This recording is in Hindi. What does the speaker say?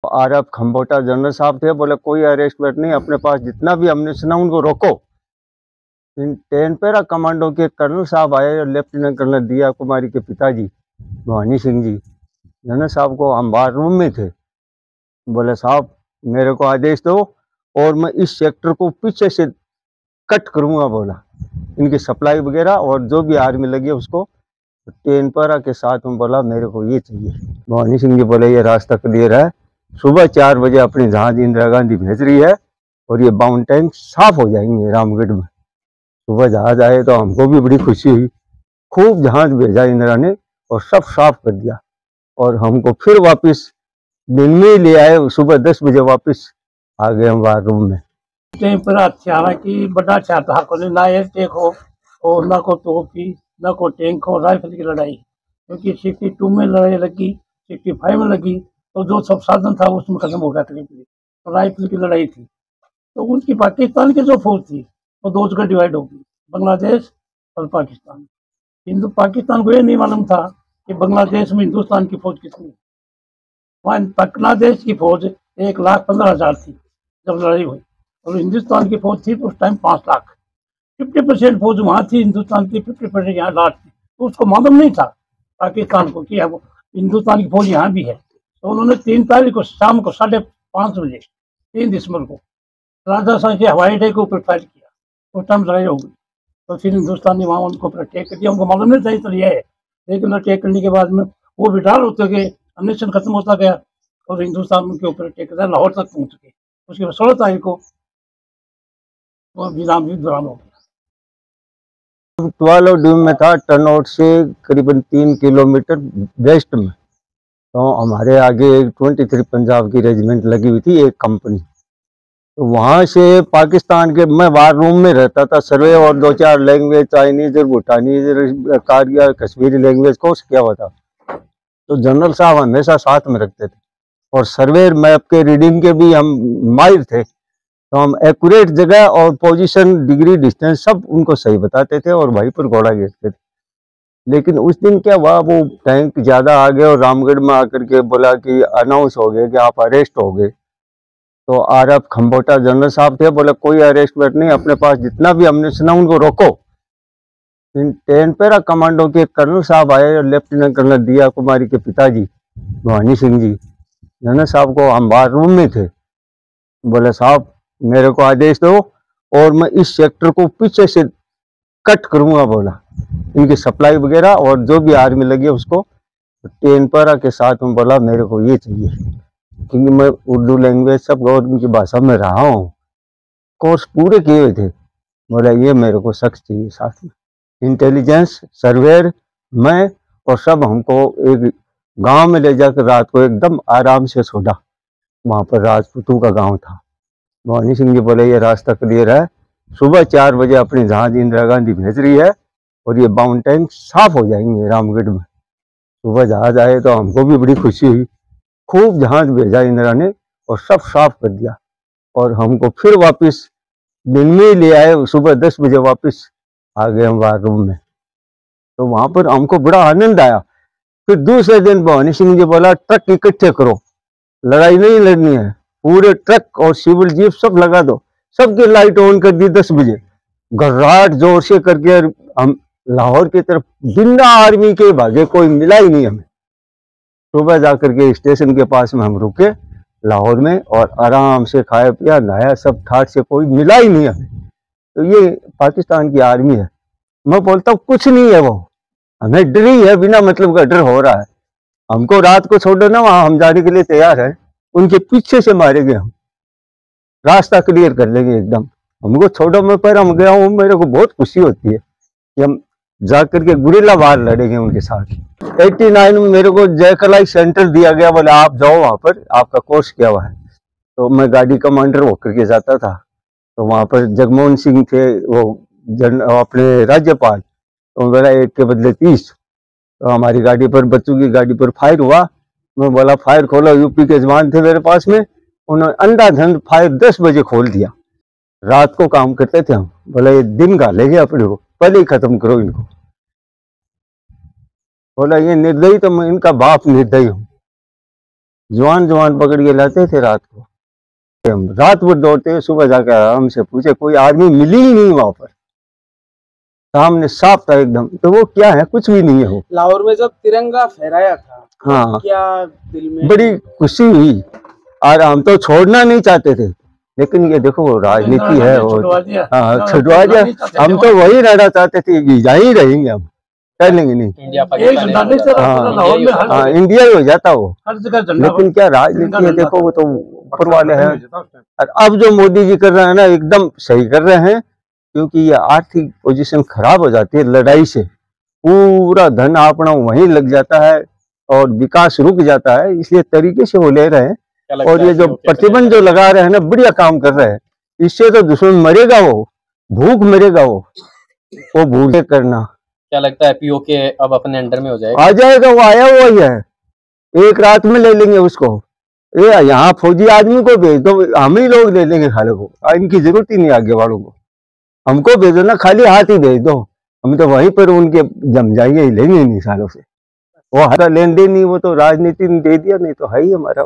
आरएफ खंबोटा जनरल साहब थे, बोले कोई अरेस्ट वेट नहीं, अपने पास जितना भी अम्यूनिशन है उनको रोको। इन 10 पैरा कमांडो के कर्नल साहब आए, लेफ्टिनेंट कर्नल दिया कुमारी के पिताजी भवानी सिंह जी। जनरल साहब को हम बाहर रूम में थे, बोले साहब मेरे को आदेश दो और मैं इस सेक्टर को पीछे से कट करूंगा। बोला इनकी सप्लाई वगैरह और जो भी आर्मी लगी है उसको 10 पैरा के साथ में बोला मेरे को ये चाहिए। भवानी सिंह जी बोले ये रास्ता क्लियर है, सुबह 4 बजे अपनी जहाज इंदिरा गांधी भेज रही है और ये बाउंड टैंक साफ हो जाएंगे रामगढ़ में। सुबह जहाज आए तो हमको भी बड़ी खुशी हुई, खूब जहाज भेजा इंदिरा ने और सब साफ कर दिया और हमको फिर वापस दिन में ही ले आए। सुबह 10 बजे वापस आ गए हम बाहर रूम में। हथियार की बड़ा हथियार था, ना एयर टेक हो और ना को तोप की, ना को टैंक हो, राइफल की लड़ाई। क्योंकि 62 में लड़ाई लगी, 65 में लगी, तो जो सब साधन था उसमें खत्म हो गया तकरीबन, तो राइफल की लड़ाई थी। तो उनकी पाकिस्तान की जो फौज थी वो दो जगह डिवाइड हो गई, बांग्लादेश और पाकिस्तान। हिंदू पाकिस्तान को ये नहीं मालूम था कि बांग्लादेश में हिंदुस्तान की फौज कितनी। वहाँ बांग्लादेश की फौज 1,15,000 थी जब लड़ाई हुई, और हिंदुस्तान की फौज थी उस टाइम 5 लाख। 50% फौज वहाँ थी हिंदुस्तान की, 50% यहाँ लाट थी। तो उसको मालूम नहीं था पाकिस्तान को कि अब हिंदुस्तान की फौज यहाँ भी है। तो उन्होंने 3 तारीख को शाम को 5:30 बजे 3 दिसंबर को राजस्थान के हवाई अड्डे के ऊपर फायर किया। उस टाइम लड़ाई हो गई, तो फिर हिंदुस्तान ने वहाँ उनको ऊपर अटैक कर दिया। उनको मालूम नहीं था इस तरह है, लेकिन अटैक करने के बाद में वो विड्रॉल होते गए, अम्यूनिशन खत्म होता गया और हिंदुस्तान उनके ऊपर अटैक कर दिया, लाहौर तक पहुँच गए। उसके बाद 16 तारीख को वो विराम युद्ध हो गया। 12 ड्यूम में था, टर्न आउट से करीबन 3 किलोमीटर वेस्ट में। तो हमारे आगे 23 पंजाब की रेजिमेंट लगी हुई थी, एक कंपनी। तो वहाँ से पाकिस्तान के, मैं बाहर रूम में रहता था, सर्वे और 2-4 लैंग्वेज चाइनीज और भूटानीज कारगिल कश्मीरी लैंग्वेज कोर्स किया हुआ था। तो जनरल साहब हमेशा साथ में रखते थे और सर्वे मैप के रीडिंग के भी हम माहिर थे। तो हम एक्यूरेट जगह और पोजीशन, डिग्री, डिस्टेंस सब उनको सही बताते थे और वहीं पर घोड़ा घेरते थे। लेकिन उस दिन क्या हुआ, वो टैंक ज़्यादा आ गए और रामगढ़ में आकर के बोला कि अनाउंस हो गया कि आप अरेस्ट हो गए। तो आरएफ खंबोटा जनरल साहब थे, बोले कोई अरेस्ट वेट नहीं, अपने पास जितना भी अम्यूनिशन है उनको रोको। इन 10 पैरा कमांडो के कर्नल साहब आए, लेफ्टिनेंट कर्नल दिया कुमारी के पिताजी भवानी सिंह जी। जनरल साहब को हम बाहर रूम में थे, बोले साहब मेरे को आदेश दो और मैं इस सेक्टर को पीछे से कट करूंगा। बोला इनकी सप्लाई वगैरह और जो भी आर्मी लगी है उसको 10 पैरा के साथ में बोला मेरे को ये चाहिए, क्योंकि मैं उर्दू लैंग्वेज सब और उनकी भाषा में रहा हूँ, कोर्स पूरे किए हुए थे। बोला ये मेरे को शख्स चाहिए साथ में, इंटेलिजेंस सर्वेयर मैं और सब। हमको एक गांव में ले जाकर रात को एकदम आराम से छोड़ा, वहाँ पर राजपूतों का गांव था। भवानी सिंह जी बोले ये रास्ता क्लियर है, सुबह 4 बजे अपनी जहाज इंदिरा गांधी भेज रही है और ये बाउंड टैंक साफ हो जाएंगे रामगढ़ में। सुबह जहाज आए तो हमको भी बड़ी खुशी हुई, खूब जहाज भेजा इंदिरा ने और सब साफ कर दिया और हमको फिर वापस दिन में ही ले आए। सुबह 10 बजे वापस आ गए हम बाहर रूम में। तो वहां पर हमको बड़ा आनंद आया। फिर दूसरे दिन भवानी सिंह जी बोला ट्रक इकट्ठे करो, लड़ाई नहीं लड़नी है, पूरे ट्रक और सिविल जीप सब लगा दो। सबकी लाइट ऑन कर दी 10 बजे, घर्राट जोर से करके हम लाहौर की तरफ बिना आर्मी के भागे, कोई मिला ही नहीं हमें। सुबह जाकर के स्टेशन के पास में हम रुके लाहौर में और आराम से खाया पिया नहाया, सब ठाट से, कोई मिला ही नहीं हमें। तो ये पाकिस्तान की आर्मी है। मैं बोलता हूँ कुछ नहीं है, वो हमें डर ही है, बिना मतलब का डर हो रहा है। हमको रात को छोड़ो ना, वहां हम जाने के लिए तैयार है, उनके पीछे से मारेंगे हम, रास्ता क्लियर कर लेंगे एकदम। हमको छोड़ो, मैं पर हम गया हूँ, मेरे को बहुत खुशी होती है कि हम जाकर के गुरिल्ला वार लड़ेंगे उनके साथ। 89 में मेरे को जयकलाई सेंटर दिया गया, बोले आप जाओ वहां पर, आपका कोर्स किया हुआ है। तो मैं गाड़ी कमांडर होकर के जाता था। तो वहां पर जगमोहन सिंह थे, वो अपने राज्यपाल, तो बोला 1 के बदले 30। तो हमारी गाड़ी पर, बच्चों की गाड़ी पर फायर हुआ। मैं बोला फायर खोलो, यूपी के जवान थे मेरे पास में, उन्होंने अंधाधुंध फायर 10 बजे खोल दिया। रात को काम करते थे हम, बोला ये दिन गालेंगे अपने को, पहले ही खत्म करो इनको। बोला ये निर्दयी, तो मैं इनका बाप निर्दयी हूँ। जवान जवान पकड़ के लाते थे रात को। हम रात भर दौड़ते, सुबह जाकर आराम से पूछे, कोई आदमी मिली ही नहीं वहां पर, सामने साफ था एकदम। तो वो क्या है, कुछ भी नहीं है वो। लाहौर में जब तिरंगा फहराया था, हाँ, क्या दिल में बड़ी खुशी हुई और हम तो छोड़ना नहीं चाहते थे, लेकिन ये देखो वो राजनीति है। और हाँ, छुड़वा दिया। हम तो वही रहना चाहते थे कि यहीं रहेंगे, हम कर लेंगे नहीं। इंडिया हाँ, इंडिया ही हो जाता वो। लेकिन क्या राजनीति है, देखो वो तो ऊपर वाले हैं। और अब जो मोदी जी कर रहे हैं ना, एकदम सही कर रहे हैं, क्योंकि ये आर्थिक पोजीशन खराब हो जाती है लड़ाई से, पूरा धन अपना वहीं लग जाता है और विकास रुक जाता है। इसलिए तरीके से वो ले रहे हैं। और ये जो प्रतिबंध जो लगा रहे हैं ना, बढ़िया काम कर रहे हैं। इससे तो दुश्मन मरेगा, वो भूख मरेगा, वो भूखे करना। क्या लगता है पीओके अब अपने अंडर में हो जाएगा? आ जाएगा, वो आया हुआ ही है, एक रात में ले लेंगे उसको। ये यहाँ फौजी आदमी को भेज दो, हम ही लोग ले लेंगे खाले को, इनकी जरूरत ही नहीं आगे वालों को। हमको भेजो ना, खाली हाथ ही भेज दो, हम तो वहीं पर उनके जम जाएंगे, ही लेंगे नहीं सालों से। वो हमारा लेन देन नहीं, वो तो राजनीति ने दे दिया, नहीं तो है ही हमारा।